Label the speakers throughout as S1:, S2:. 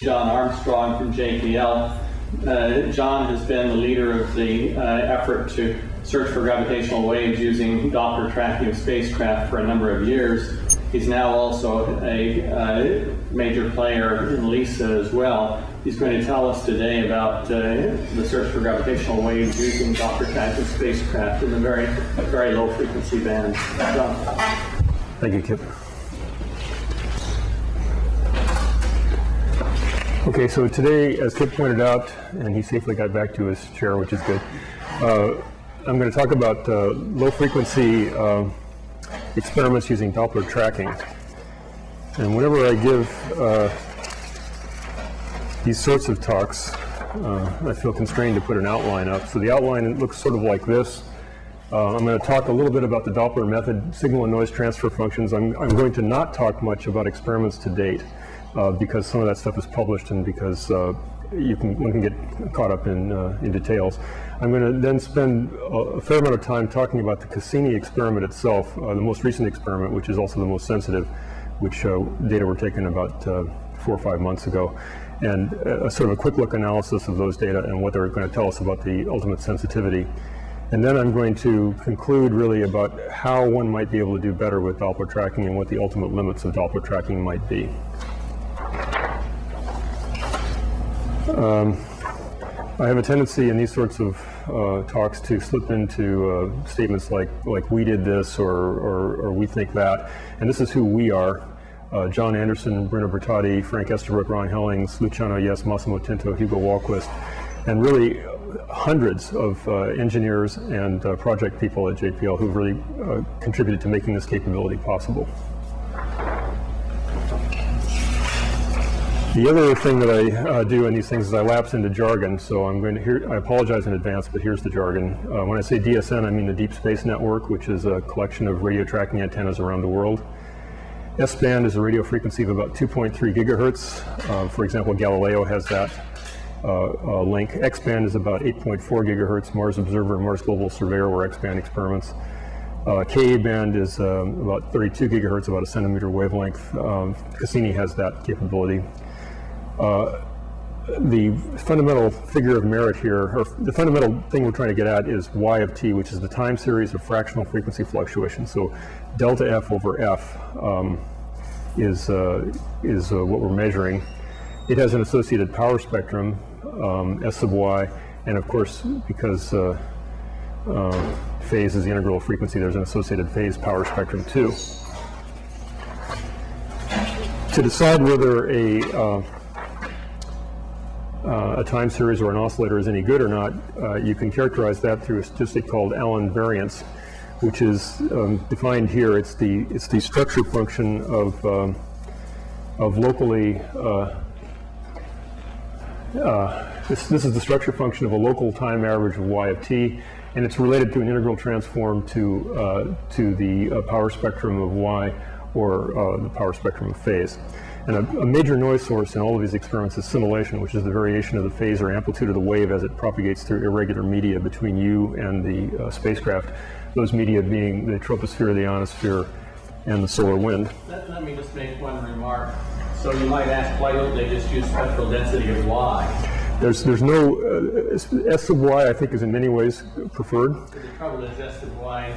S1: John Armstrong from JPL. John has been the leader of the effort to search for gravitational waves using Doppler tracking of spacecraft for a number of years. He's now also a major player in LISA as well. He's going to tell us today about the search for gravitational waves using Doppler tracking spacecraft in a very low frequency band. John.
S2: Thank you, Kip. Okay, so today, as Kip pointed out, and he safely got back to his chair, which is good, I'm going to talk about low-frequency experiments using Doppler tracking. And whenever I give these sorts of talks, I feel constrained to put an outline up. So the outline looks sort of like this. I'm going to talk a little bit about the Doppler method, signal and noise transfer functions. I'm going to not talk much about experiments to date. Because some of that stuff is published and because one can get caught up in details. I'm going to then spend a fair amount of time talking about the Cassini experiment itself, the most recent experiment, which is also the most sensitive, which data were taken about 4 or 5 months ago, and sort of a quick look analysis of those data and what they're going to tell us about the ultimate sensitivity. And then I'm going to conclude really about how one might be able to do better with Doppler tracking and what the ultimate limits of Doppler tracking might be. I have a tendency in these sorts of talks to slip into statements like we did this or we think that, and this is who we are. John Anderson, Bruno Bertotti, Frank Estabrook, Ron Hellings, Luciano Yes, Massimo Tinto, Hugo Wahlquist, and really hundreds of engineers and project people at JPL who've really contributed to making this capability possible. The other thing that I do in these things is I lapse into jargon, so I apologize in advance, but here's the jargon. When I say DSN, I mean the Deep Space Network, which is a collection of radio tracking antennas around the world. S-band is a radio frequency of about 2.3 gigahertz. For example, Galileo has that link. X-band is about 8.4 gigahertz. Mars Observer and Mars Global Surveyor were X-band experiments. Ka-band is about 32 gigahertz, about a centimeter wavelength. Cassini has that capability. The fundamental figure of merit here, or the fundamental thing we're trying to get at, is y of t, which is the time series of fractional frequency fluctuations. So delta f over f is what we're measuring. It has an associated power spectrum, S sub y, and of course, because phase is the integral of frequency, there's an associated phase power spectrum too. To decide whether a time series or an oscillator is any good or not, you can characterize that through a statistic called Allen variance, which is defined here. It's the structure function of locally. This is the structure function of a local time average of y of t, and it's related to an integral transform to the power spectrum of y, or the power spectrum of phase. And a major noise source in all of these experiments is scintillation, which is the variation of the phase or amplitude of the wave as it propagates through irregular media between you and the spacecraft, those media being the troposphere, the ionosphere, and the solar wind.
S1: Let me just make one remark. So you might ask, why don't they just use spectral density of y?
S2: There's no, S sub y I think is in many ways preferred.
S1: So the trouble is S sub y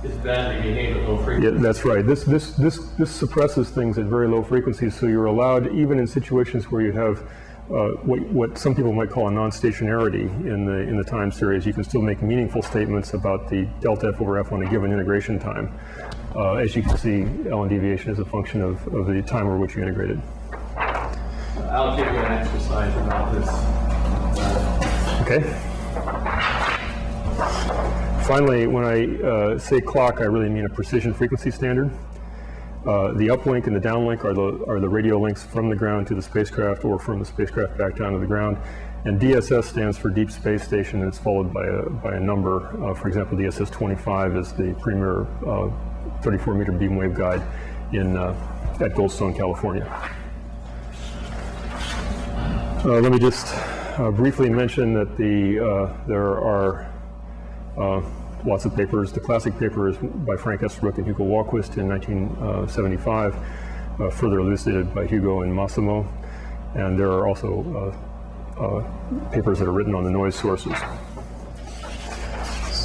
S1: is badly behaved at low frequencies.
S2: Yeah, that's right. This suppresses things at very low frequencies, so you're allowed, even in situations where you have what some people might call a non-stationarity in the time series, you can still make meaningful statements about the delta f over f on a given integration time. As you can see, Allen deviation is a function of the time over which you integrated.
S1: I'll give you an exercise about this.
S2: Okay. Finally, when I say clock, I really mean a precision frequency standard. The uplink and the downlink are the radio links from the ground to the spacecraft, or from the spacecraft back down to the ground. And DSS stands for Deep Space Station, and it's followed by a number. For example, DSS 25 is the premier 34-meter beam wave guide at Goldstone, California. Let me just briefly mention that there are lots of papers. The classic paper is by Frank Estabrook and Hugo Wahlquist in 1975, further elucidated by Hugo and Massimo. And there are also papers that are written on the noise sources.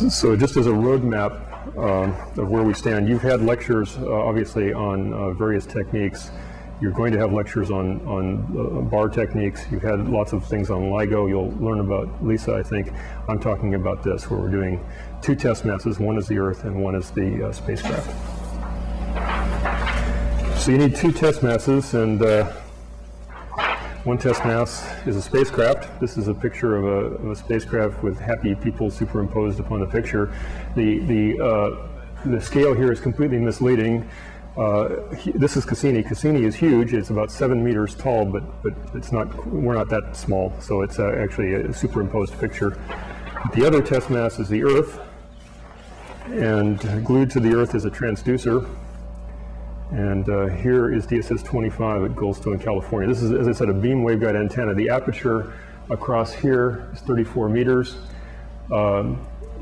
S2: So just as a roadmap of where we stand, you've had lectures obviously on various techniques. You're going to have lectures on bar techniques. You've had lots of things on LIGO. You'll learn about LISA, I think. I'm talking about this, where we're doing 2 test masses. One is the Earth and one is the spacecraft. So you need 2 test masses, and one test mass is a spacecraft. This is a picture of a spacecraft with happy people superimposed upon the picture. The scale here is completely misleading. This is Cassini. Cassini is huge. It's about 7 meters tall, but it's not. We're not that small, so it's actually a superimposed picture. The other test mass is the Earth, and glued to the Earth is a transducer. And here is DSS 25 at Goldstone, California. This is, as I said, a beam waveguide antenna. The aperture across here is 34 meters.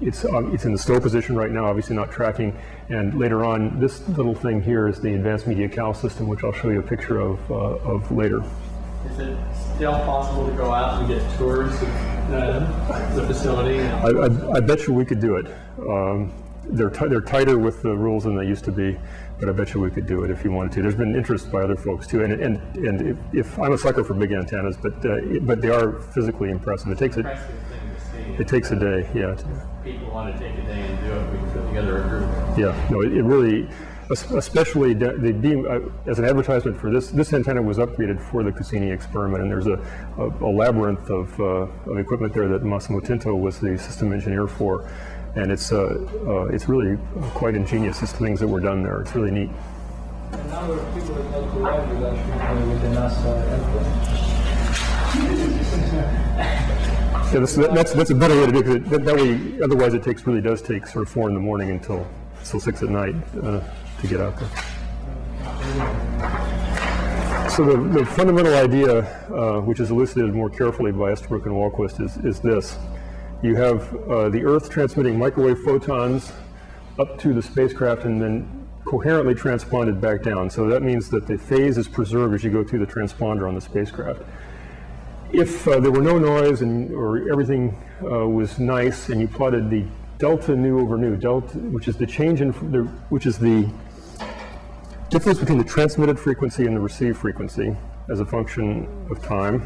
S2: It's in the stow position right now, obviously not tracking. And later on, this little thing here is the advanced media cal system, which I'll show you a picture of later.
S1: Is it still possible to go out and get tours of the facility?
S2: I bet you we could do it. They're tighter with the rules than they used to be, but I bet you we could do it if you wanted to. There's been interest by other folks too, and if I'm a sucker for big antennas, but they are physically impressive. It takes a day, yeah.
S1: People want to take a day and do it. We can put together a group.
S2: Yeah, no, it really, especially the beam, as an advertisement for this antenna was upgraded for the Cassini experiment, and there's a labyrinth of equipment there that Massimo Tinto was the system engineer for, and it's really quite ingenious, these things that were done there. It's really neat.
S3: And now there are people that like to ride with us with the NASA airplane.
S2: Yeah, that's a better way to do it. That way, otherwise it really does take sort of 4 in the morning until 6 at night to get out there. So the fundamental idea, which is elucidated more carefully by Estabrook and Wahlquist, is this. You have the Earth transmitting microwave photons up to the spacecraft and then coherently transponded back down. So that means that the phase is preserved as you go through the transponder on the spacecraft. If there were no noise or everything was nice, and you plotted the delta nu over nu, delta, which is the change in which is the difference between the transmitted frequency and the received frequency as a function of time.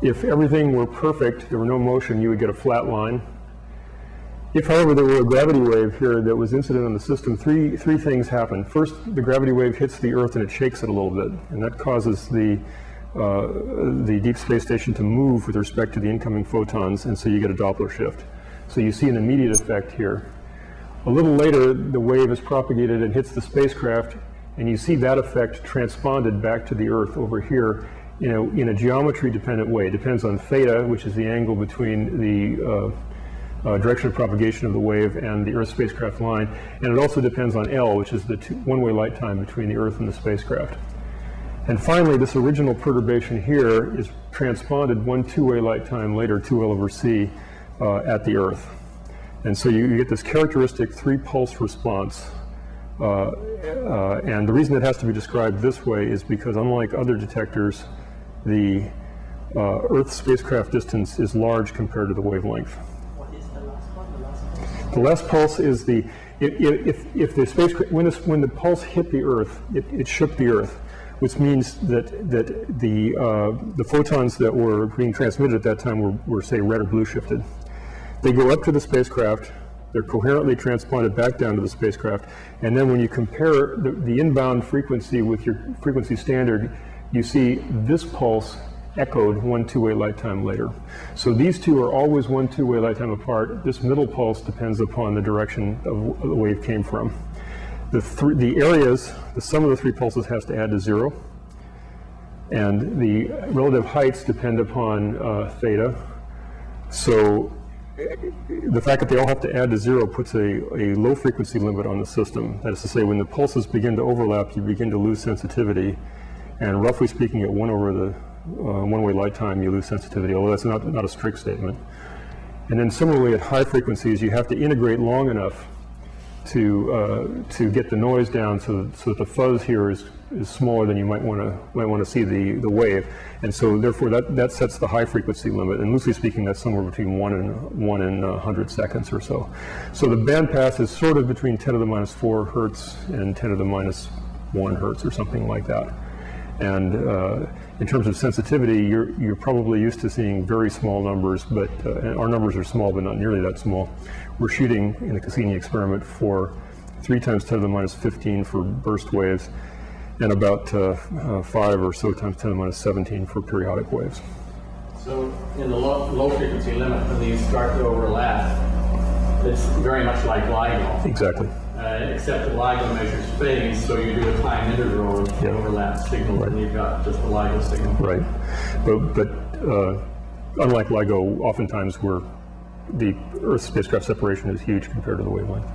S2: If everything were perfect, there were no motion, you would get a flat line. If, however, there were a gravity wave here that was incident on the system, three things happen. First, the gravity wave hits the Earth and it shakes it a little bit, and that causes the deep space station to move with respect to the incoming photons, and so you get a Doppler shift. So you see an immediate effect here. A little later, the wave is propagated and hits the spacecraft, and you see that effect transponded back to the Earth over here in a geometry-dependent way. It depends on theta, which is the angle between the direction of propagation of the wave and the Earth spacecraft line, and it also depends on L, which is the one-way light time between the Earth and the spacecraft. And finally, this original perturbation here is transponded one two-way light time later, 2L over C, at the Earth. And so you get this characteristic 3-pulse response. And the reason it has to be described this way is because, unlike other detectors, the Earth spacecraft distance is large compared to the wavelength.
S3: What is the last one?
S2: The last pulse is if the spacecraft, when the pulse hit the Earth, it shook the Earth, which means that the photons that were being transmitted at that time were say red or blue shifted. They go up to the spacecraft, they're coherently transponded back down to the spacecraft, and then when you compare the inbound frequency with your frequency standard, you see this pulse echoed one two-way light time later. So these two are always one two-way light time apart. This middle pulse depends upon the direction of the wave came from. The areas, the sum of the 3 pulses has to add to 0, and the relative heights depend upon theta. So the fact that they all have to add to 0 puts a low frequency limit on the system. That is to say, when the pulses begin to overlap, you begin to lose sensitivity, and roughly speaking, at 1 over the one-way light time, you lose sensitivity, although that's not a strict statement. And then similarly, at high frequencies, you have to integrate long enough to get the noise down so that the fuzz here is is smaller than you might want to see the wave, and so therefore that sets the high frequency limit. And loosely speaking, that's somewhere between 1 and 100 seconds or so. So the bandpass is sort of between 10 to the minus 4 hertz and 10 to the minus 1 hertz or something like that. And in terms of sensitivity, you're probably used to seeing very small numbers, but our numbers are small, but not nearly that small. We're shooting in the Cassini experiment for 3 times 10 to the minus 15 for burst waves, and about 5 or so times 10 to the minus 17 for periodic waves.
S1: So in the low frequency limit, when these start to overlap, it's very much like LIGO.
S2: Exactly.
S1: Except that LIGO measures phase, so you do a time integral of the overlap signal, and you've got just the LIGO signal.
S2: Right. But unlike LIGO, oftentimes the Earth spacecraft separation is huge compared to the wavelength.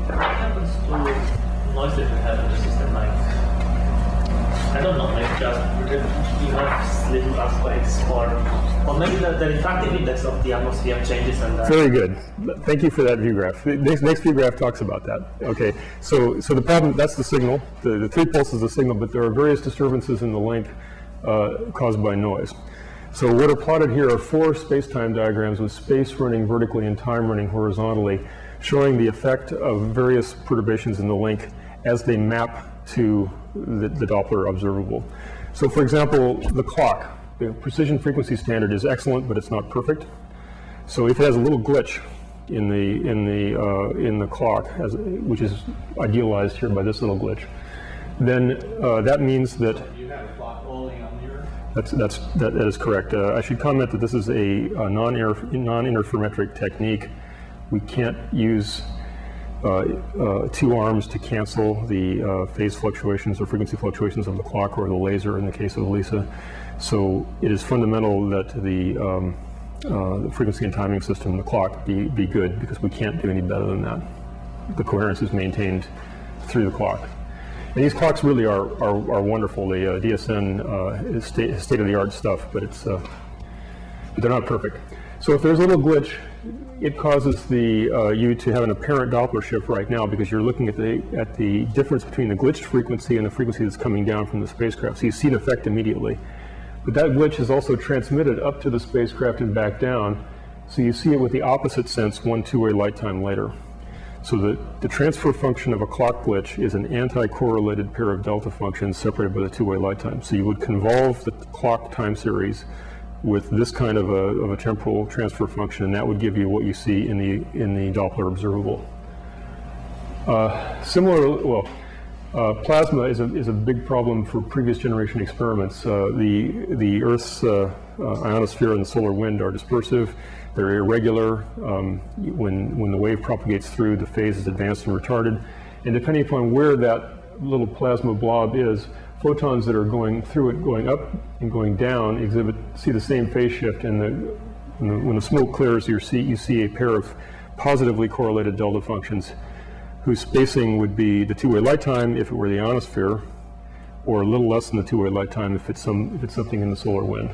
S4: What happens to noise that you have in the system? Like, I don't know, like just you have little earthquakes, or maybe the refractive index of the atmosphere changes and
S2: Very good. Thank you for that view graph. The next view graph talks about that. Okay, so the problem, that's the signal. The 3 pulses is the signal, but there are various disturbances in the link caused by noise. So what are plotted here are 4 space-time diagrams with space running vertically and time running horizontally, showing the effect of various perturbations in the link as they map to the Doppler observable. So for example, the clock, the precision frequency standard is excellent, but it's not perfect. So if it has a little glitch in the clock, which is idealized here by this little glitch, then that means that
S1: You have a clock only on the Earth?
S2: that is correct. I should comment that this is a non-interferometric technique. We can't use 2 arms to cancel the phase fluctuations or frequency fluctuations of the clock or the laser in the case of LISA. So it is fundamental that the frequency and timing system, the clock, be good, because we can't do any better than that. The coherence is maintained through the clock. And these clocks really are wonderful. The DSN is state-of-the-art stuff, but they're not perfect. So if there's a little glitch, it causes you to have an apparent Doppler shift right now, because you're looking at the difference between the glitched frequency and the frequency that's coming down from the spacecraft. So you see an effect immediately. But that glitch is also transmitted up to the spacecraft and back down, so you see it with the opposite sense 1 two-way light time later. So the transfer function of a clock glitch is an anti-correlated pair of delta functions separated by the 2-way light time. So you would convolve the clock time series with this kind of a temporal transfer function, and that would give you what you see in the Doppler observable. Plasma is a big problem for previous generation experiments. The Earth's ionosphere and the solar wind are dispersive. They're irregular. When the wave propagates through, the phase is advanced and retarded. And depending upon where that little plasma blob is, photons that are going through it, going up and going down, see the same phase shift. And when the smoke clears, you see a pair of positively correlated delta functions, whose spacing would be the 2-way light time if it were the ionosphere, or a little less than the 2-way light time if it's something in the solar wind.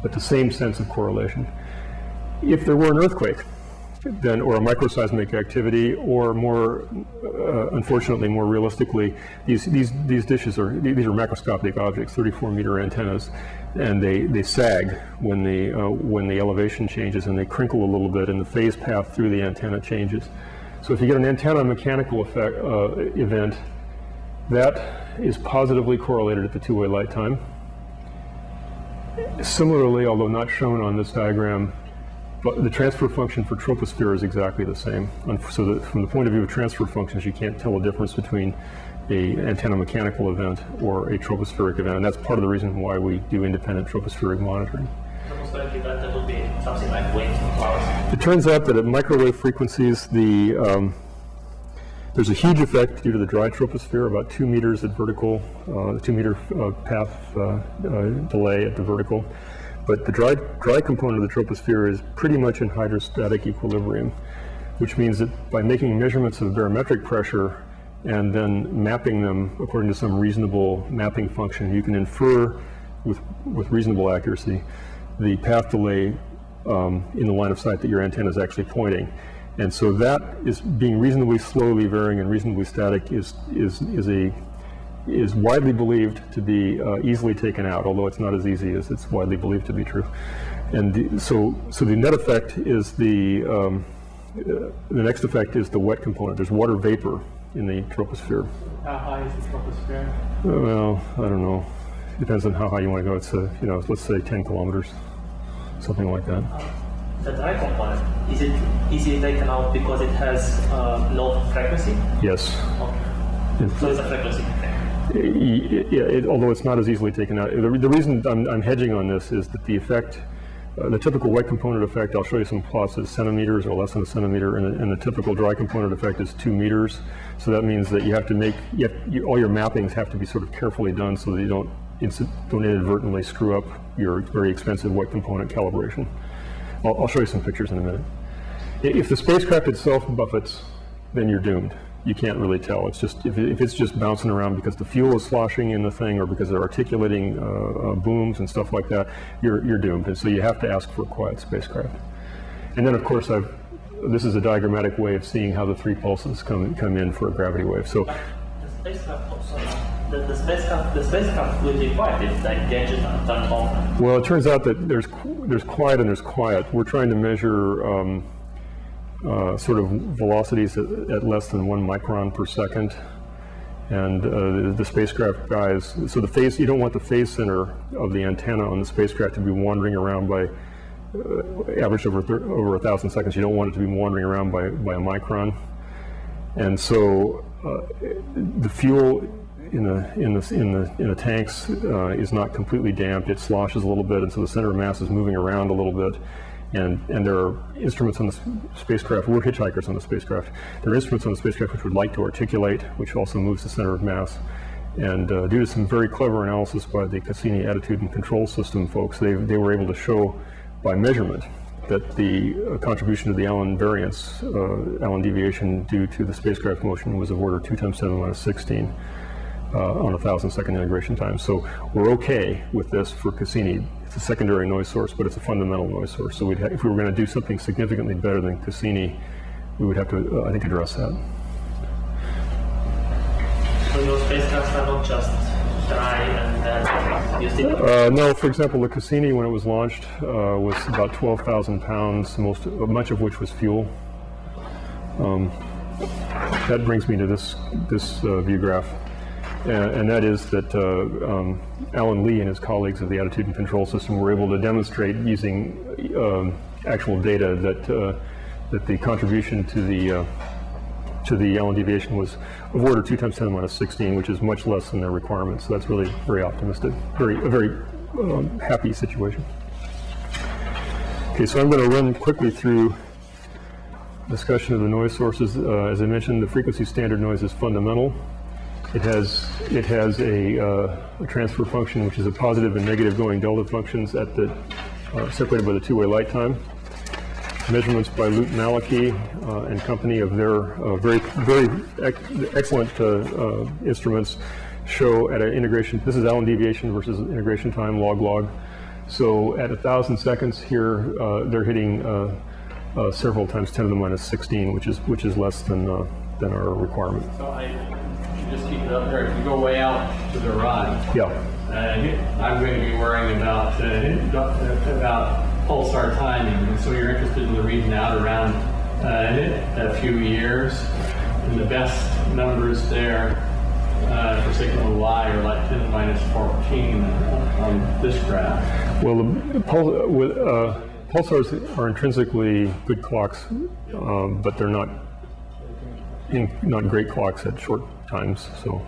S2: But the same sense of correlation. If there were an earthquake, then, or a microseismic activity, or more, unfortunately, more realistically, these dishes are macroscopic objects, 34-meter antennas, and they sag when the elevation changes, and they crinkle a little bit, and the phase path through the antenna changes. So if you get an antenna mechanical event, that is positively correlated at the 2-way light time. Similarly, although not shown on this diagram, but the transfer function for troposphere is exactly the same. So that from the point of view of transfer functions, you can't tell the difference between an antenna mechanical event or a tropospheric event, and that's part of the reason why we do independent tropospheric monitoring.
S4: Tropospheric event, that would be something like waves and clouds.
S2: It turns out that at microwave frequencies, there's a huge effect due to the dry troposphere, about 2 meters at vertical, 2-meter path delay at the vertical. But the dry component of the troposphere is pretty much in hydrostatic equilibrium, which means that by making measurements of barometric pressure and then mapping them according to some reasonable mapping function, you can infer with reasonable accuracy the path delay in the line of sight that your antenna is actually pointing. And so that is being reasonably slowly varying and reasonably static is a is widely believed to be easily taken out, although it's not as easy as it's widely believed to be true. And so the net effect is the next effect is the wet component. There's water vapor in the troposphere.
S1: How high is the troposphere?
S2: Well, I don't know. Depends on how high you want to go. It's let's say 10 kilometers, something like that.
S4: The dry component, is it easily taken out because it has low frequency?
S2: Yes.
S4: Okay. So it's a frequency effect.
S2: Yeah, although it's not as easily taken out. The reason I'm hedging on this is that the effect, the typical wet component effect, I'll show you some plots, is centimeters or less than a centimeter, and the typical dry component effect is 2 meters. So that means that you have to make, all your mappings have to be sort of carefully done so that you don't inadvertently screw up your very expensive wet component calibration. I'll show you some pictures in a minute. If the spacecraft itself buffets, then you're doomed. You can't really tell. It's just if it's just bouncing around because the fuel is sloshing in the thing or because they're articulating booms and stuff like that, you're doomed. And so you have to ask for a quiet spacecraft. And then of course this is a diagrammatic way of seeing how the 3 pulses come in for a gravity wave. So
S4: the spacecraft will be quiet if the gadget are turned off.
S2: well, it turns out that there's quiet and there's quiet. We're trying to measure sort of velocities at less than 1 micron per second. And the spacecraft guys, so the phase, you don't want the phase center of the antenna on the spacecraft to be wandering around by average over 1,000 seconds. You don't want it to be wandering around by a micron. And so the fuel in the tanks is not completely damped. It sloshes a little bit, and so the center of mass is moving around a little bit. And there are instruments on the spacecraft. We're hitchhikers on the spacecraft. There are instruments on the spacecraft which would like to articulate, which also moves the center of mass. And due to some very clever analysis by the Cassini attitude and control system folks, they were able to show by measurement that the contribution to the Allen variance, Allen deviation due to the spacecraft motion was of order 2 × 10⁻16 on 1,000-second integration time. So we're okay with this for Cassini. It's a secondary noise source, but it's a fundamental noise source. So if we were going to do something significantly better than Cassini, we would have to, I think, address that.
S4: So your spacecrafts are not just dry and you still...
S2: No, for example, the Cassini, when it was launched, was about 12,000 pounds, much of which was fuel. That brings me to this view graph. And that is that Alan Lee and his colleagues of the attitude and control system were able to demonstrate using actual data that the contribution to the Allen deviation was of order 2 × 10⁻16, which is much less than their requirements. So that's really very optimistic, a very happy situation. Okay, so I'm going to run quickly through discussion of the noise sources. As I mentioned, the frequency standard noise is fundamental. It has a transfer function, which is a positive and negative going delta functions at the separated by the two-way light time. Measurements by Lut Maliki and company of their very excellent instruments show at an integration. This is Allen deviation versus integration time log. So at 1,000 seconds here, they're hitting several times 10⁻16, which is less than our requirement.
S1: So just keep it up there. If you go way out to the right,
S2: yeah,
S1: I'm going to be worrying about pulsar timing. And so you're interested in the region out around a few years. And the best numbers there for signal Y are like 10⁻14 on this graph.
S2: Well, pulsars are intrinsically good clocks, but they're not great clocks at short times. So.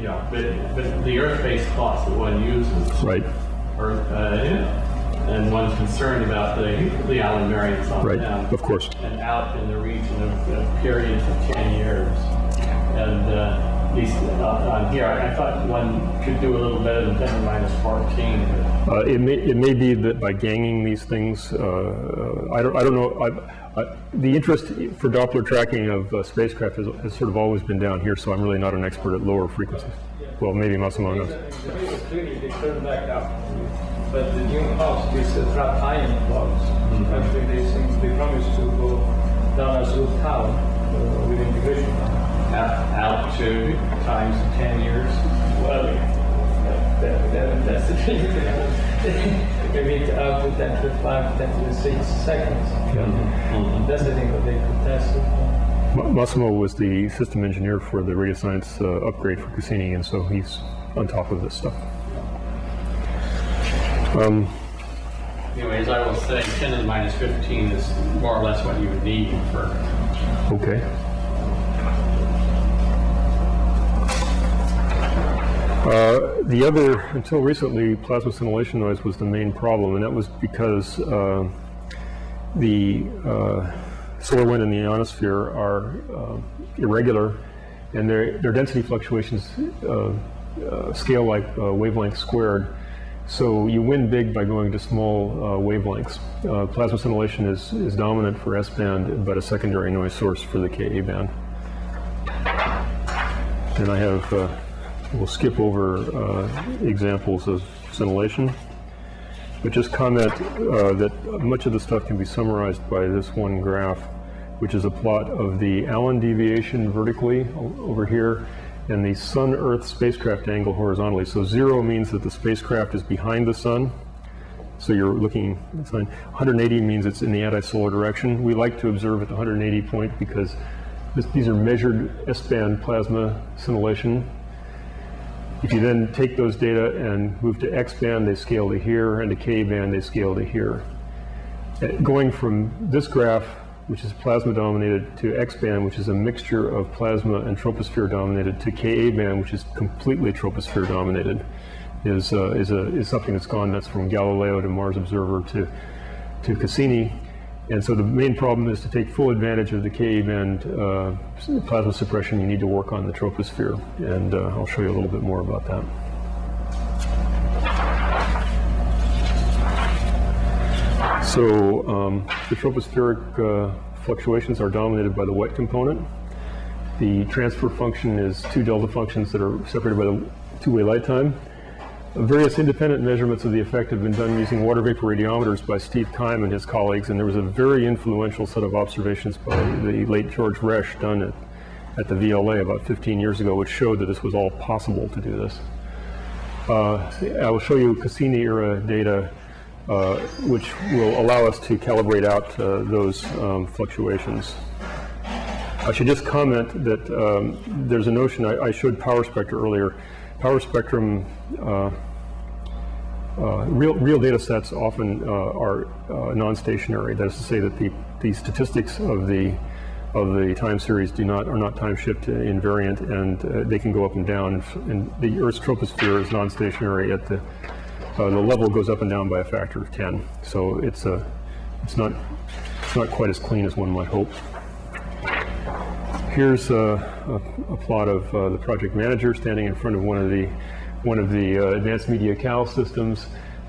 S1: Yeah, but the Earth-based clocks that one uses,
S2: right,
S1: and one's concerned about the Allen variance on them.
S2: Of course.
S1: And out in the region of periods of 10 years. And at least on here, I thought one could do a little better than 10⁻14.
S2: It may be that by ganging these things, I don't know. The interest for Doppler tracking of spacecraft has sort of always been down here, so I'm really not an expert at lower frequencies. Well, maybe Massimo knows.
S3: They turn back up. But the new house is trap ion clouds. Actually, they promise to go down as root tau with integration.
S1: out to times 10 years.
S3: Well, that's the thing. Maybe up to 10 to 5, 10 to 6 seconds. That's the thing that they could test it.
S2: Massimo was the system engineer for the radio science upgrade for Cassini, and so he's on top of this stuff.
S1: Anyway, as I was saying, 10 to the minus 15 is more or less what you would need for.
S2: Okay. The other, until recently, plasma scintillation noise was the main problem, and that was because the solar wind and the ionosphere are irregular, and their density fluctuations scale like wavelength squared. So you win big by going to small wavelengths. Plasma scintillation is dominant for S-band, but a secondary noise source for the Ka band. And I have, we'll skip over examples of scintillation, but just comment that much of the stuff can be summarized by this one graph, which is a plot of the Allen deviation vertically over here, and the Sun-Earth spacecraft angle horizontally. So 0 means that the spacecraft is behind the Sun. So you're looking, 180 means it's in the anti-solar direction. We like to observe at the 180 point because these are measured S-band plasma scintillation. If you then take those data and move to X-band, they scale to here, and to K-band, they scale to here. Going from this graph, which is plasma dominated, to X-band, which is a mixture of plasma and troposphere dominated, to Ka band, which is completely troposphere dominated, is something that's gone. That's from Galileo to Mars Observer to Cassini. And so the main problem is to take full advantage of the Ka band plasma suppression. You need to work on the troposphere, and I'll show you a little bit more about that. So the tropospheric fluctuations are dominated by the wet component. The transfer function is two delta functions that are separated by the two-way light time. Various independent measurements of the effect have been done using water vapor radiometers by Steve Keim and his colleagues, and there was a very influential set of observations by the late George Resch done at the VLA about 15 years ago, which showed that this was all possible to do this. I will show you Cassini-era data which will allow us to calibrate out those fluctuations. I should just comment that there's a notion, I showed power spectra earlier. Power spectrum, real data sets often are non-stationary. That is to say that the statistics of the time series are not time shift invariant, and they can go up and down. And the Earth's troposphere is non-stationary at the level goes up and down by a factor of 10. So it's not quite as clean as one might hope. Here's a plot of the project manager standing in front of one of the advanced media cal systems.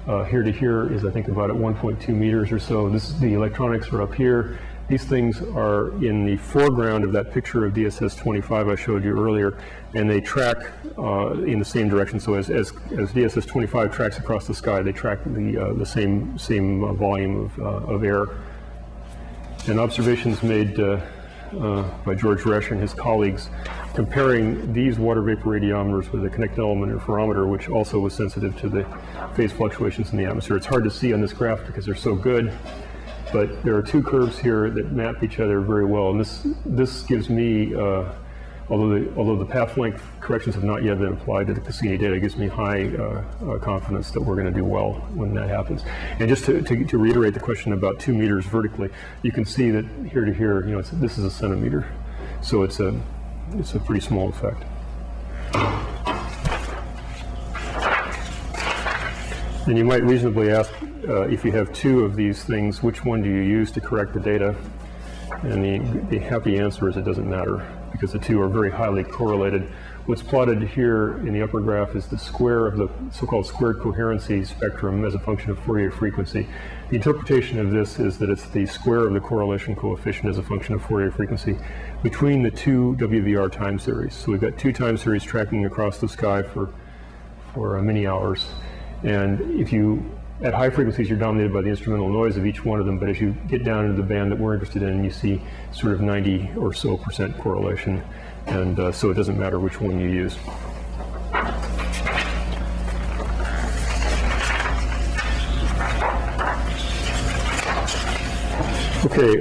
S2: Here to here is, I think, about at 1.2 meters or so. The electronics are up here. These things are in the foreground of that picture of DSS 25 I showed you earlier, and they track in the same direction. So as DSS 25 tracks across the sky, they track the same volume of air. And observations made by George Resch and his colleagues comparing these water vapor radiometers with a connected element interferometer, which also was sensitive to the phase fluctuations in the atmosphere. It's hard to see on this graph because they're so good, but there are two curves here that map each other very well. And this gives me, although the path length corrections have not yet been applied to the Cassini data, it gives me high confidence that we're going to do well when that happens. And just to reiterate the question about 2 meters vertically, you can see that here to here, this is a centimeter, so it's a pretty small effect. And you might reasonably ask, if you have two of these things, which one do you use to correct the data? And the happy answer is it doesn't matter, because the two are very highly correlated. What's plotted here in the upper graph is the square of the so-called squared coherency spectrum as a function of Fourier frequency. The interpretation of this is that it's the square of the correlation coefficient as a function of Fourier frequency between the two WVR time series. So we've got two time series tracking across the sky for many hours. And if you at high frequencies, you're dominated by the instrumental noise of each one of them, but as you get down into the band that we're interested in, you see sort of 90 or so % correlation, and so it doesn't matter which one you use. Okay,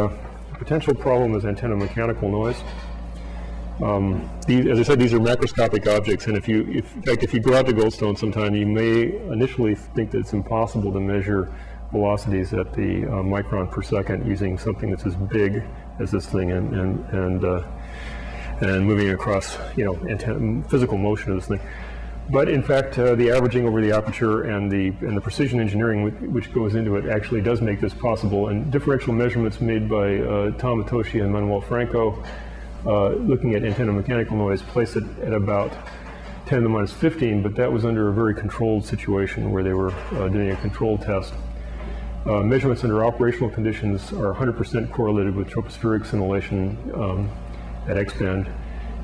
S2: a potential problem is antenna mechanical noise. As I said, these are macroscopic objects, and in fact, if you go out to Goldstone sometime, you may initially think that it's impossible to measure velocities at the micron per second using something that's as big as this thing and moving across, physical motion of this thing. But in fact, the averaging over the aperture and the precision engineering which goes into it actually does make this possible. And differential measurements made by Tom Matoshi and Manuel Franco, looking at antenna mechanical noise, place it at about 10 to the minus 15, but that was under a very controlled situation where they were doing a controlled test. Measurements under operational conditions are 100% correlated with tropospheric scintillation at X-band,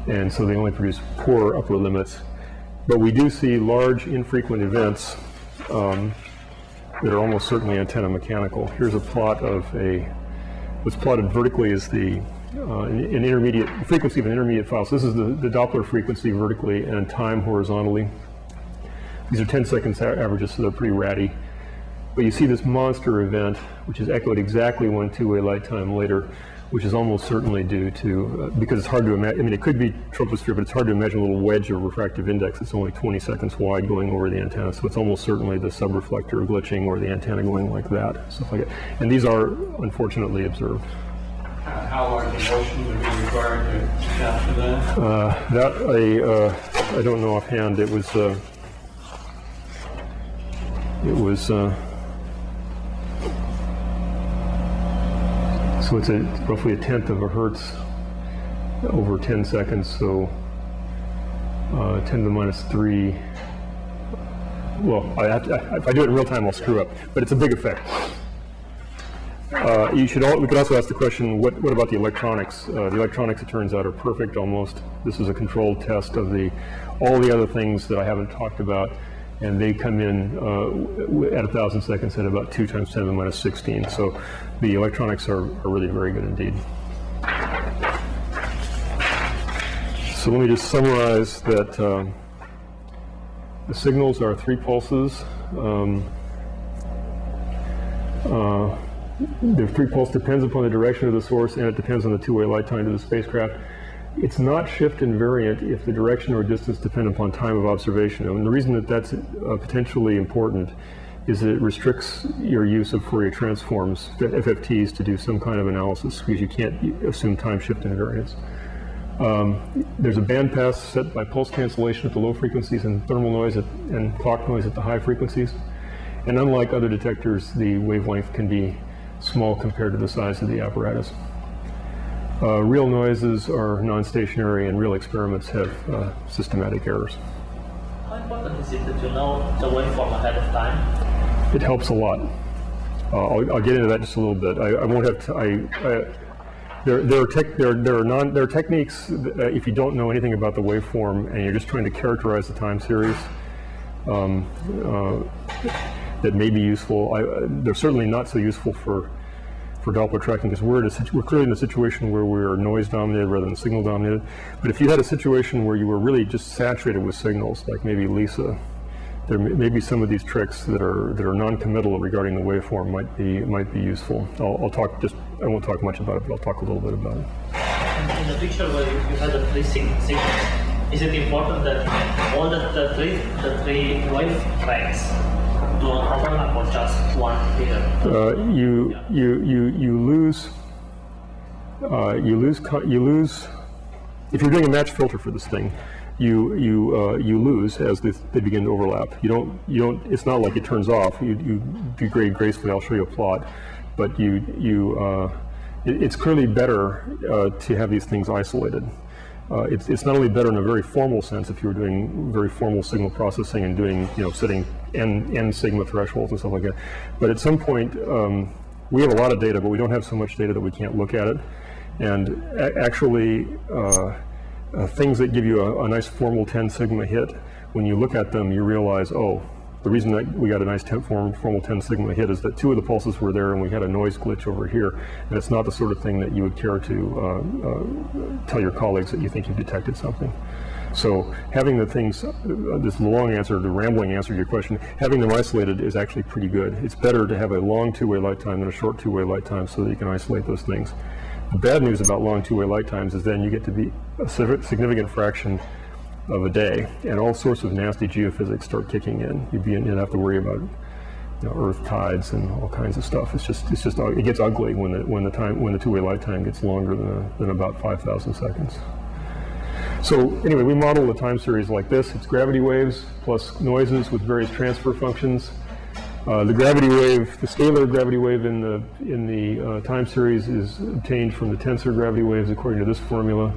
S2: and so they only produce poor upper limits. But we do see large infrequent events that are almost certainly antenna mechanical. Here's a plot of what's plotted vertically is the an intermediate frequency of an intermediate file. So this is the Doppler frequency vertically and time horizontally. These are 10 seconds averages, so they're pretty ratty. But you see this monster event, which is echoed exactly one two-way light time later, which is almost certainly due to, because it's hard to imagine, I mean, it could be troposphere, but it's hard to imagine a little wedge of refractive index that's only 20 seconds wide going over the antenna. So it's almost certainly the subreflector glitching or the antenna going like that, stuff like that. And these are unfortunately observed.
S1: How large a motion would be required to capture that?
S2: I don't know offhand. It was so it's roughly 1/10 of a hertz over 10 seconds, so 10 to the minus 3. Well, if I do it in real time, I'll screw up, but it's a big effect. We could also ask the question, what about the electronics? The electronics, it turns out, are perfect almost. This is a controlled test of all the other things that I haven't talked about, and they come in at 1,000 seconds at about 2 times 10 to the minus 16. So the electronics are really very good indeed. So let me just summarize that the signals are 3 pulses. The 3 pulse depends upon the direction of the source, and it depends on the two-way light time to the spacecraft. It's not shift invariant if the direction or distance depend upon time of observation. And the reason that that's potentially important is that it restricts your use of Fourier transforms, FFTs, to do some kind of analysis, because you can't assume time shift invariance. There's a bandpass set by pulse cancellation at the low frequencies and thermal noise and clock noise at the high frequencies. And unlike other detectors, the wavelength can be small compared to the size of the apparatus. Real noises are non-stationary, and real experiments have systematic errors.
S4: How important is it that you know the waveform ahead of time?
S2: It helps a lot. I'll get into that just a little bit. I won't have there are techniques that, if you don't know anything about the waveform and you're just trying to characterize the time series, that may be useful. They're certainly not so useful for Doppler tracking, because we're clearly in a situation where we're noise dominated rather than signal dominated. But if you had a situation where you were really just saturated with signals, like maybe LISA, there may be some of these tricks that are non-committal regarding the waveform might be useful. I won't talk much about it, but I'll talk a little bit about it.
S4: In the picture where you had the 3 signals, is it important that all the three wave tracks do not overlap, or just one here?
S2: You lose if you're doing a match filter for this thing. You lose as they begin to overlap. You don't. It's not like it turns off. You degrade gracefully. I'll show you a plot, but it's clearly better to have these things isolated. It's not only better in a very formal sense if you were doing very formal signal processing and doing, setting n sigma thresholds and stuff like that. But at some point, we have a lot of data, but we don't have so much data that we can't look at it. And actually, things that give you a nice formal 10 sigma hit, when you look at them, you realize, oh, the reason that we got a nice formal 10 sigma hit is that 2 of the pulses were there and we had a noise glitch over here. And it's not the sort of thing that you would care to tell your colleagues that you think you've detected something. So having the things, this long answer, the rambling answer to your question, having them isolated is actually pretty good. It's better to have a long two-way light time than a short two-way light time so that you can isolate those things. The bad news about long two-way light times is then you get to be a significant fraction of a day, and all sorts of nasty geophysics start kicking in. You'd have to worry about Earth tides and all kinds of stuff. It gets ugly when the two-way light time gets longer than about 5,000 seconds. So anyway, we model the time series like this. It's gravity waves plus noises with various transfer functions. The gravity wave, the scalar gravity wave in the time series is obtained from the tensor gravity waves according to this formula.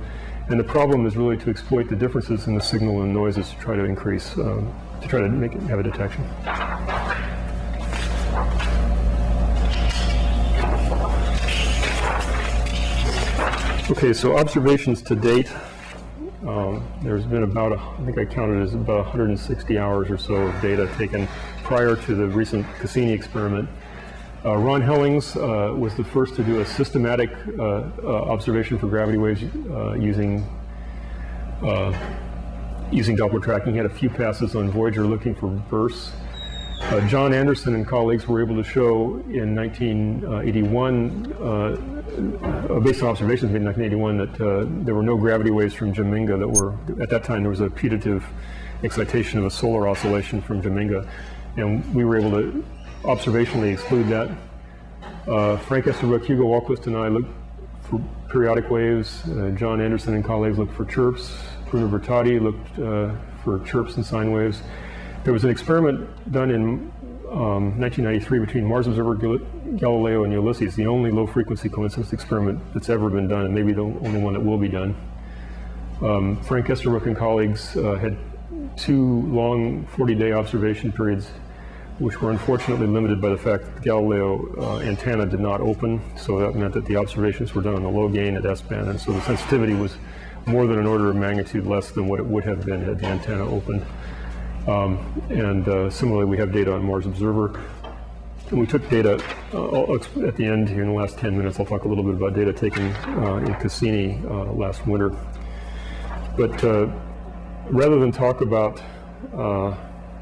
S2: And the problem is really to exploit the differences in the signal and noises to try to increase, to try to have a detection. Okay, so observations to date. There's been about, I think I counted as about 160 hours or so of data taken prior to the recent Cassini experiment. Ron Hellings was the first to do a systematic observation for gravity waves using Doppler tracking. He had a few passes on Voyager looking for bursts. John Anderson and colleagues were able to show in 1981, based on observations made in 1981, that there were no gravity waves from Jaminga that were, at that time there was a putative excitation of a solar oscillation from Jaminga, and we were able to observationally exclude that. Frank Estabrook, Hugo Wahlquist, and I looked for periodic waves. John Anderson and colleagues looked for chirps. Bruno Bertati looked for chirps and sine waves. There was an experiment done in 1993 between Mars Observer Galileo and Ulysses, the only low-frequency coincidence experiment that's ever been done, and maybe the only one that will be done. Frank Estabrook and colleagues had 2 long 40-day observation periods, which were unfortunately limited by the fact that the Galileo antenna did not open, so that meant that the observations were done on the low gain at S-band, and so the sensitivity was more than an order of magnitude less than what it would have been had the antenna opened. Similarly, we have data on Mars Observer. And we took data at the end here in the last 10 minutes. I'll talk a little bit about data taken in Cassini last winter. But rather than talk about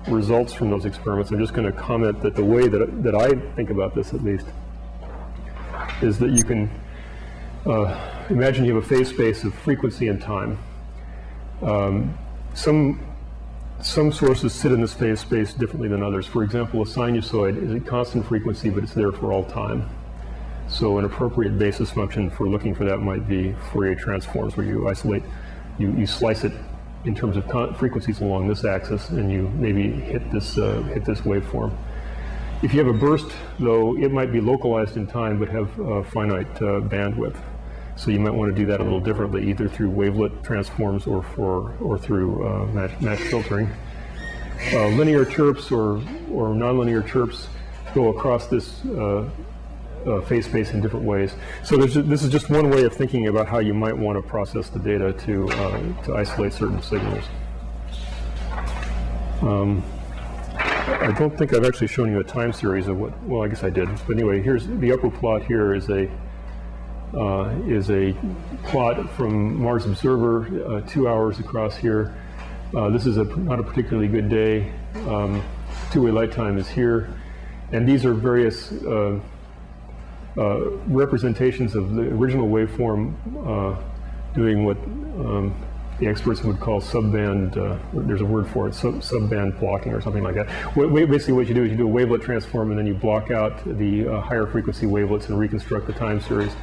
S2: results from those experiments, I'm just going to comment that the way that I think about this, at least, is that you can imagine you have a phase space of frequency and time. Some sources sit in this phase space differently than others. For example, a sinusoid is a constant frequency, but it's there for all time. So an appropriate basis function for looking for that might be Fourier transforms, where you isolate, you slice it in terms of frequencies along this axis, and you maybe hit this waveform. If you have a burst, though, it might be localized in time, but have finite bandwidth. So you might want to do that a little differently, either through wavelet transforms or through match filtering. Linear chirps or nonlinear chirps go across this phase space in different ways. So this is just one way of thinking about how you might want to process the data to isolate certain signals. I don't think I've actually shown you a time series of what. Well, I guess I did. But anyway, here's the upper plot. Here is a plot from Mars Observer, 2 hours across here. This is not a particularly good day. Two-way light time is here. And these are various representations of the original waveform doing what the experts would call subband, there's a word for it, subband blocking or something like that. Basically what you do is you do a wavelet transform and then you block out the higher frequency wavelets and reconstruct the time series.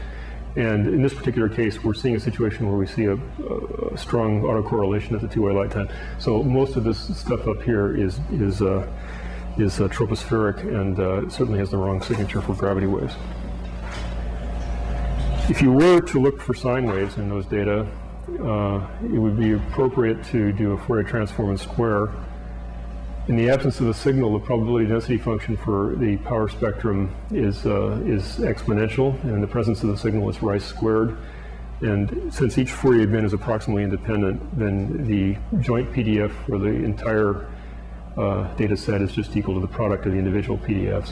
S2: And in this particular case, we're seeing a situation where we see a strong autocorrelation at the two-way light time. So most of this stuff up here is tropospheric and certainly has the wrong signature for gravity waves. If you were to look for sine waves in those data, it would be appropriate to do a Fourier transform and square. In the absence of a signal, the probability density function for the power spectrum is exponential, and in the presence of the signal, it's Rice squared. And since each Fourier bin is approximately independent, then the joint PDF for the entire data set is just equal to the product of the individual PDFs.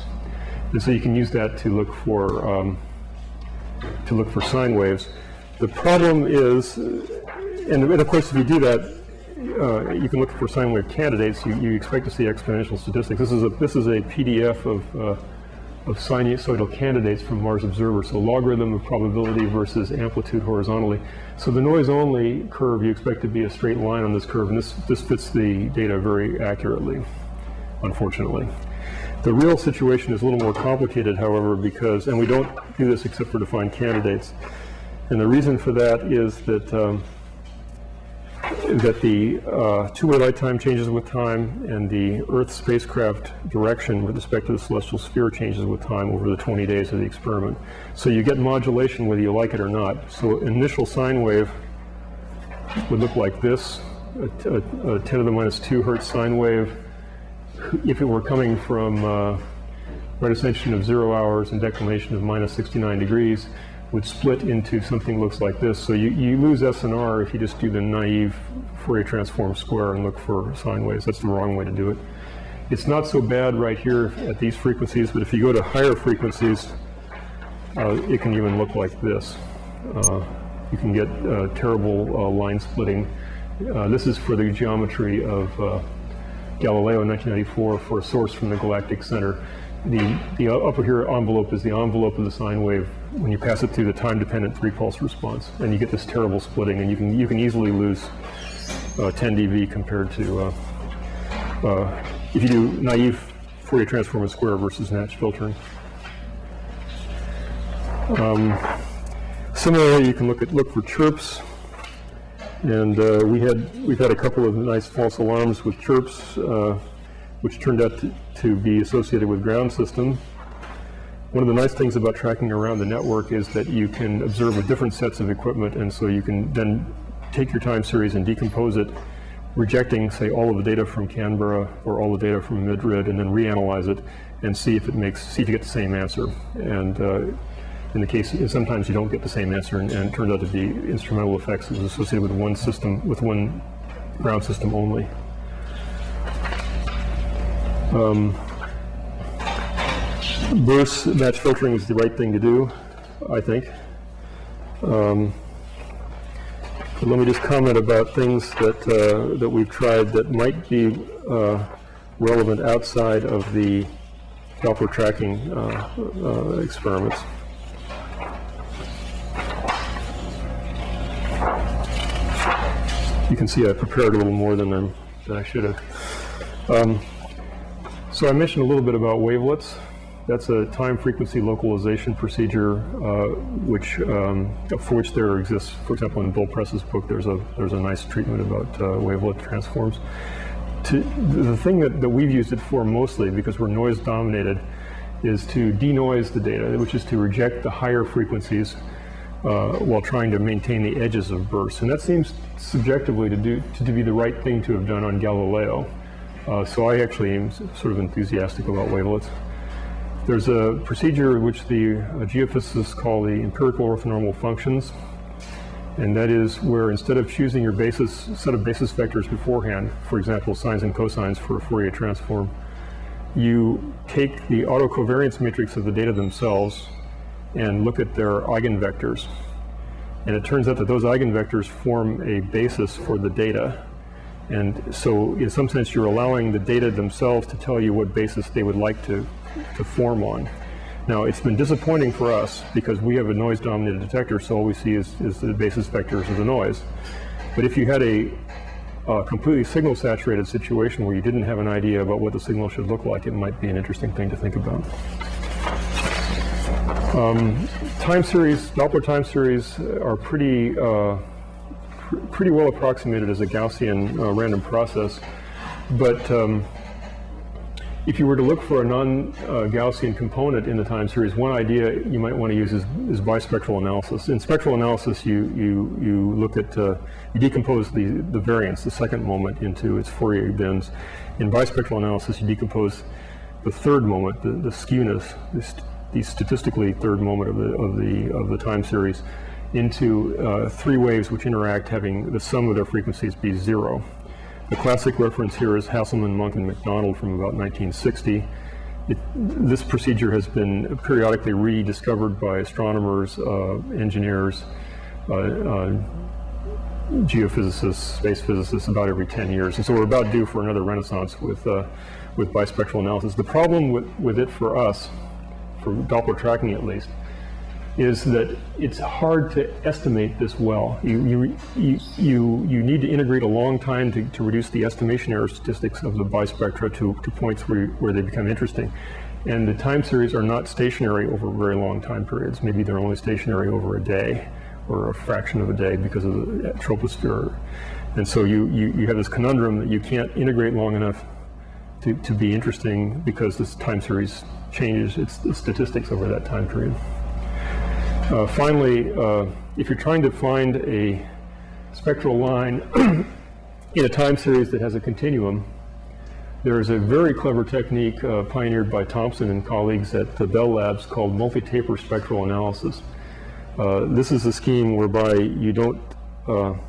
S2: And so you can use that to look for sine waves. The problem is, and of course if you do that, you can look for sine wave candidates. You expect to see exponential statistics. This is a PDF of sinusoidal candidates from Mars Observer. So logarithm of probability versus amplitude horizontally. So the noise only curve, you expect to be a straight line on this curve, and this fits the data very accurately, unfortunately. The real situation is a little more complicated, however, because, and we don't do this except for to find candidates. And the reason for that is that the two-way light time changes with time, and the Earth spacecraft direction with respect to the celestial sphere changes with time over the 20 days of the experiment. So you get modulation whether you like it or not. So initial sine wave would look like this, a 10 to the minus 2 hertz sine wave. If it were coming from right ascension of 0 hours and declination of minus 69 degrees, would split into something that looks like this. So you lose S and R if you just do the naive Fourier transform square and look for sine waves. That's the wrong way to do it. It's not so bad right here at these frequencies, but if you go to higher frequencies, it can even look like this. You can get terrible line splitting. This is for the geometry of Galileo in 1994 for a source from the galactic center. The upper here envelope is the envelope of the sine wave when you pass it through the time-dependent 3-pulse response, and you get this terrible splitting, and you can easily lose 10 dB compared to if you do naive Fourier transform and square versus Natch filtering. Similarly, you can look for chirps, and we've had a couple of nice false alarms with chirps, which turned out to be associated with ground system. One of the nice things about tracking around the network is that you can observe with different sets of equipment, and so you can then take your time series and decompose it, rejecting, say, all of the data from Canberra or all the data from Madrid, and then reanalyze it and see if you get the same answer. And in the case, sometimes you don't get the same answer, and it turns out to be instrumental effects that was associated with one system, with one ground system only. Burst match filtering is the right thing to do, I think. But let me just comment about things that we've tried that might be relevant outside of the Doppler tracking experiments. You can see I prepared a little more than I should have. So I mentioned a little bit about wavelets. That's a time-frequency localization procedure, for which there exists, for example, in Bill Press's book, there's a nice treatment about wavelet transforms. The thing that we've used it for mostly, because we're noise-dominated, is to denoise the data, which is to reject the higher frequencies while trying to maintain the edges of bursts. And that seems subjectively to be the right thing to have done on Galileo. So I actually am sort of enthusiastic about wavelets. There's a procedure which the geophysicists call the empirical orthonormal functions, and that is where instead of choosing your set of basis vectors beforehand, for example, sines and cosines for a Fourier transform, you take the autocovariance matrix of the data themselves and look at their eigenvectors. And it turns out that those eigenvectors form a basis for the data. And so in some sense you're allowing the data themselves to tell you what basis they would like to form on. Now it's been disappointing for us because we have a noise dominated detector, so all we see is the basis vectors of the noise. But if you had a completely signal saturated situation where you didn't have an idea about what the signal should look like, it might be an interesting thing to think about. Time series, Doppler time series are pretty well approximated as a Gaussian random process, but if you were to look for a non-Gaussian component in the time series, one idea you might want to use is bispectral analysis. In spectral analysis, you look at you decompose the variance, the second moment, into its Fourier bins. In bispectral analysis, you decompose the third moment, the skewness, the statistically third moment of the time series, into three waves which interact, having the sum of their frequencies be 0. The classic reference here is Hasselman, Monk, and McDonald from about 1960. This procedure has been periodically rediscovered by astronomers, engineers, geophysicists, space physicists about every 10 years. And so we're about due for another renaissance with bispectral analysis. The problem with it for us, for Doppler tracking at least, is that it's hard to estimate this well. You need to integrate a long time to reduce the estimation error statistics of the bispectra to points where they become interesting. And the time series are not stationary over very long time periods. Maybe they're only stationary over a day or a fraction of a day because of the troposphere. And so you have this conundrum that you can't integrate long enough to be interesting because this time series changes its statistics over that time period. Finally, if you're trying to find a spectral line in a time series that has a continuum, there is a very clever technique pioneered by Thompson and colleagues at the Bell Labs called multi-taper spectral analysis. This is a scheme whereby you don't, the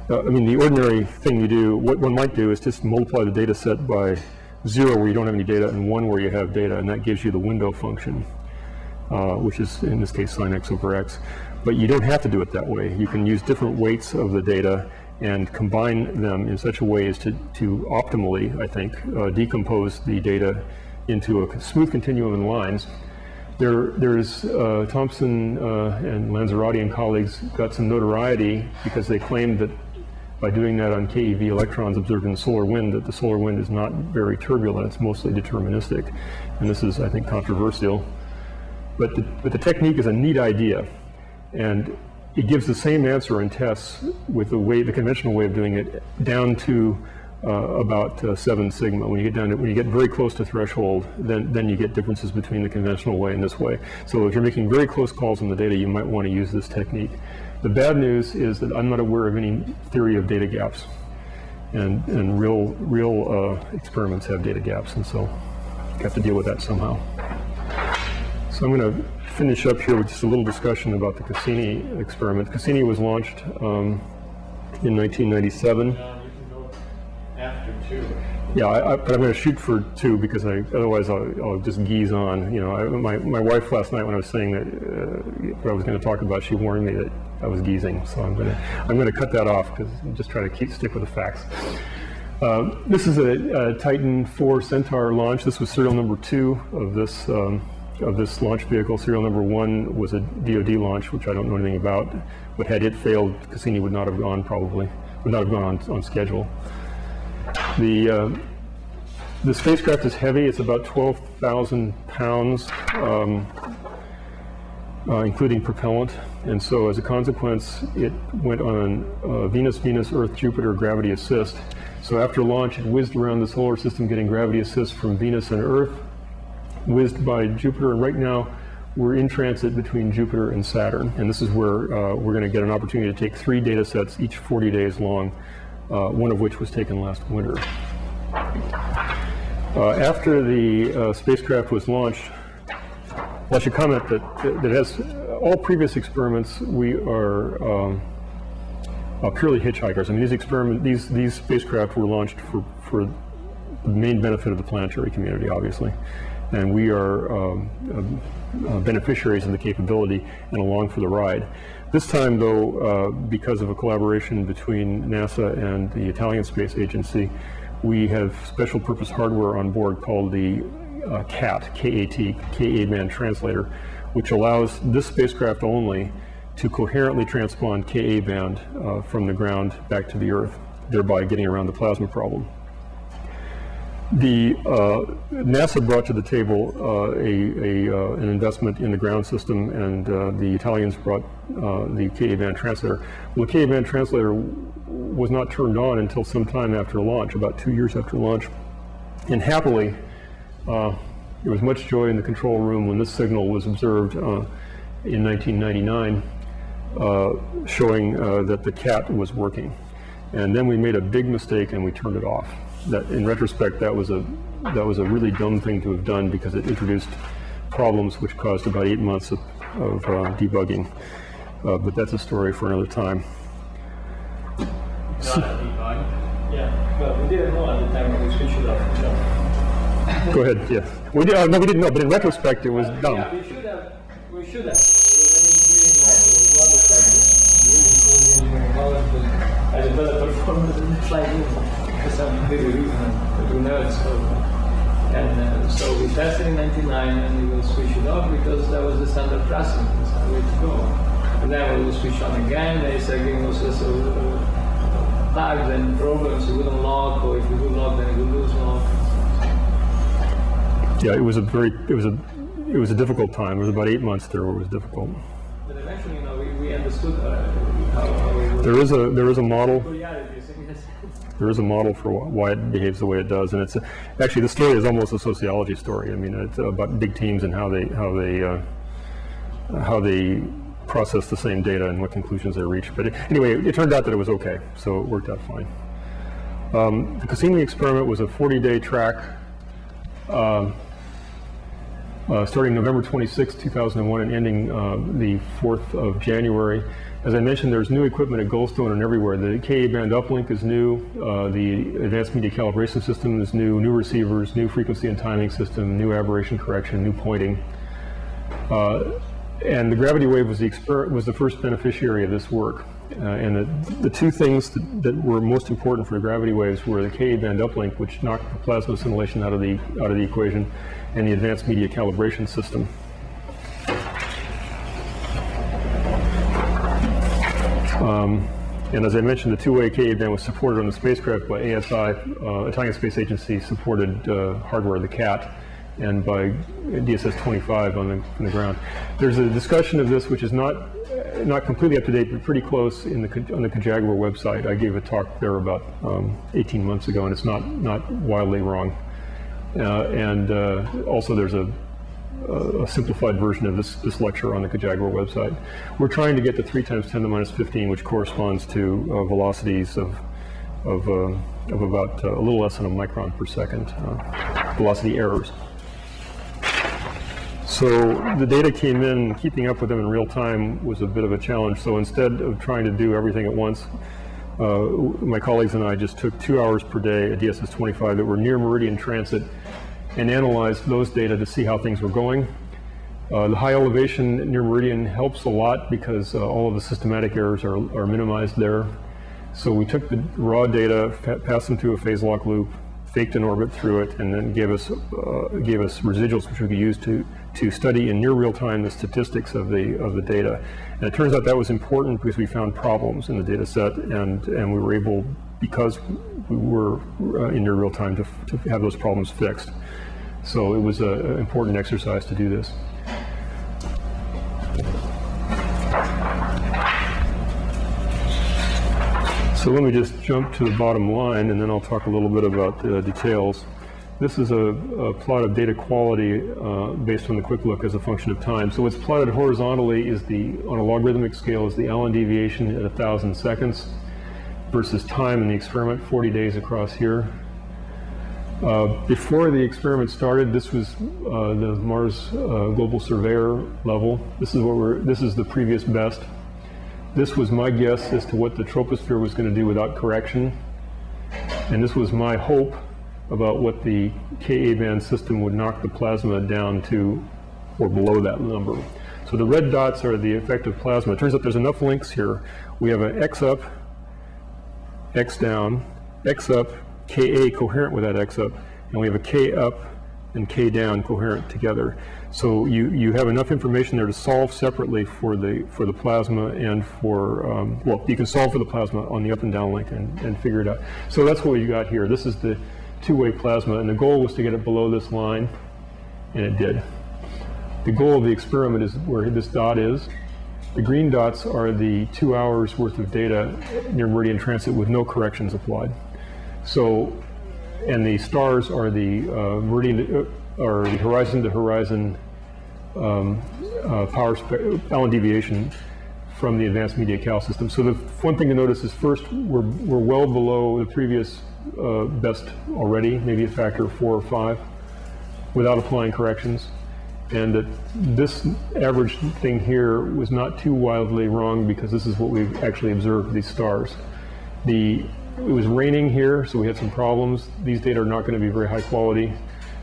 S2: ordinary thing you do, what one might do is just multiply the data set by 0 where you don't have any data and 1 where you have data, and that gives you the window function. Which is in this case sine x over x. But you don't have to do it that way. You can use different weights of the data and combine them in such a way as to optimally, I think, decompose the data into a smooth continuum in lines. There's Thompson and Lanzarote and colleagues got some notoriety because they claimed that by doing that on KeV electrons observed in the solar wind, that the solar wind is not very turbulent, it's mostly deterministic. And this is, I think, controversial. But the technique is a neat idea, and it gives the same answer in tests with the conventional way of doing it down to about 7 sigma. When you get very close to threshold, then you get differences between the conventional way and this way. So if you're making very close calls on the data, you might want to use this technique. The bad news is that I'm not aware of any theory of data gaps, and real experiments have data gaps, and so you have to deal with that somehow. So I'm going to finish up here with just a little discussion about the Cassini experiment. Cassini was launched in 1997.
S1: You can go after 2.
S2: Yeah, but I'm going to shoot for 2 because otherwise I'll just geese on. You know, my wife last night when I was saying that what I was going to talk about, she warned me that I was geezing. So I'm going to cut that off because I'm just trying to stick with the facts. This is a Titan 4 Centaur launch. This was serial number 2 of this launch vehicle. Serial number 1 was a DoD launch, which I don't know anything about, but had it failed, Cassini would not have gone on schedule. The spacecraft is heavy. It's about 12,000 pounds, including propellant, and so as a consequence, it went on Venus, Earth, Jupiter gravity assist. So after launch, it whizzed around the solar system getting gravity assist from Venus and Earth, whizzed by Jupiter, and right now we're in transit between Jupiter and Saturn, and this is where we're going to get an opportunity to take 3 data sets, each 40 days long, one of which was taken last winter. After the spacecraft was launched, I should comment that as all previous experiments, we are purely hitchhikers. I mean, these spacecraft were launched for the main benefit of the planetary community, obviously. And we are beneficiaries of the capability and along for the ride. This time, though, because of a collaboration between NASA and the Italian Space Agency, we have special purpose hardware on board called the CAT, K-A-T, Ka-band translator, which allows this spacecraft only to coherently transpond Ka-band from the ground back to the Earth, thereby getting around the plasma problem. NASA brought to the table an investment in the ground system, and the Italians brought the Ka-band translator. Well, the Ka-band translator was not turned on until some time after launch, about 2 years after launch. And happily, there was much joy in the control room when this signal was observed in 1999, showing that the CAT was working. And then we made a big mistake and we turned it off. That, in retrospect, that was a really dumb thing to have done because it introduced problems which caused about 8 months of debugging. But that's a story for another time.
S1: Not a debug.
S3: Yeah, we didn't know at the time when we switched it off.
S2: Go ahead, yeah. We did, no, we didn't know, but in retrospect, it was dumb.
S3: Yeah, we should have. It was an engineering knowledge. It was not a engineering knowledge, but as a better performance in the flight, for some big reason, we nerds. So we tested in 99 and we will switch it off because that was the standard pricing. That's the way to go. And then we will switch on again. They said giving us bugs and problems. It wouldn't lock, or if you would lock, then it would lose lock.
S2: Yeah, it was a difficult time. It was about 8 months there where it was difficult.
S3: But eventually, we understood how it was.
S2: There is a model.
S3: Reality, yes.
S2: There is a model for why it behaves the way it does, and it's actually the story is almost a sociology story. I mean, it's about big teams and how they process the same data and what conclusions they reach. But anyway, it turned out that it was okay, so it worked out fine. The Cassini experiment was a 40-day track, starting November 26, 2001, and ending the 4th of January. As I mentioned, there's new equipment at Goldstone and everywhere. The Ka-band uplink is new, the advanced media calibration system is new receivers, new frequency and timing system, new aberration correction, new pointing. And the gravity wave was the first beneficiary of this work. And the two things that were most important for the gravity waves were the Ka-band uplink, which knocked the plasma assimilation out of the equation, and the advanced media calibration system. And as I mentioned, the two-way Ka-band was supported on the spacecraft by ASI, Italian Space Agency supported hardware, the CAT, and by DSS-25 on the ground. There's a discussion of this which is not completely up to date, but pretty close on the Jaguar website. I gave a talk there about 18 months ago, and it's not wildly wrong. Also there's a simplified version of this lecture on the Jaguar website. We're trying to get to 3 × 10⁻15, which corresponds to velocities of about a little less than a micron per second, velocity errors. So the data came in, keeping up with them in real time was a bit of a challenge. So instead of trying to do everything at once, my colleagues and I just took 2 hours per day at DSS-25 that were near meridian transit and analyzed those data to see how things were going. The high elevation near meridian helps a lot because all of the systematic errors are minimized there. So we took the raw data, passed them through a phase lock loop, faked an orbit through it, and then gave us residuals which we could use to study in near real time the statistics of the data. And it turns out that was important because we found problems in the data set, and we were able, because we were in near real time, to have those problems fixed. So it was an important exercise to do this. So let me just jump to the bottom line, and then I'll talk a little bit about the details. This is a plot of data quality based on the quick look as a function of time. So what's plotted horizontally is on a logarithmic scale is the Allen deviation at 1,000 seconds versus time in the experiment, 40 days across here. Before the experiment started, this was the Mars Global Surveyor level. This is the previous best. This was my guess as to what the troposphere was going to do without correction, and this was my hope about what the Ka-band system would knock the plasma down to or below that number. So the red dots are the effective plasma. It turns out there's enough links here. We have an X up, X down, X up, Ka coherent with that X up, and we have a K up and K down coherent together. So you have enough information there to solve separately for the plasma and for, well, you can solve for the plasma on the up and down link and figure it out. So that's what you got here. This is the two-way plasma, and the goal was to get it below this line, and it did. The goal of the experiment is where this dot is. The green dots are the 2 hours worth of data near meridian transit with no corrections applied. So, and the stars are the meridian, or the horizon to horizon Allen deviation from the advanced media cal system. So the one thing to notice is first, we're well below the previous best already, maybe a factor of 4 or 5, without applying corrections. And that this average thing here was not too wildly wrong because this is what we've actually observed, these stars. The it was raining here, so we had some problems. These data are not going to be very high quality.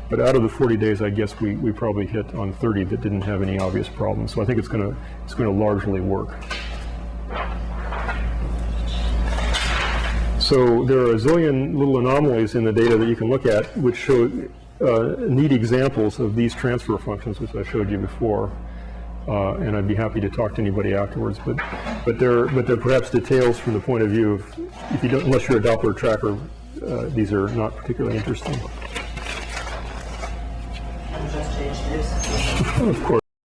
S2: But out of the 40 days, I guess we probably hit on 30 that didn't have any obvious problems. So I think it's going to largely work. So there are a zillion little anomalies in the data that you can look at, which show neat examples of these transfer functions, which I showed you before. And I'd be happy to talk to anybody afterwards. But they're perhaps details from the point of view of, if you don't, unless you're a Doppler tracker, these are not particularly interesting.
S5: Just change this.
S2: Of course.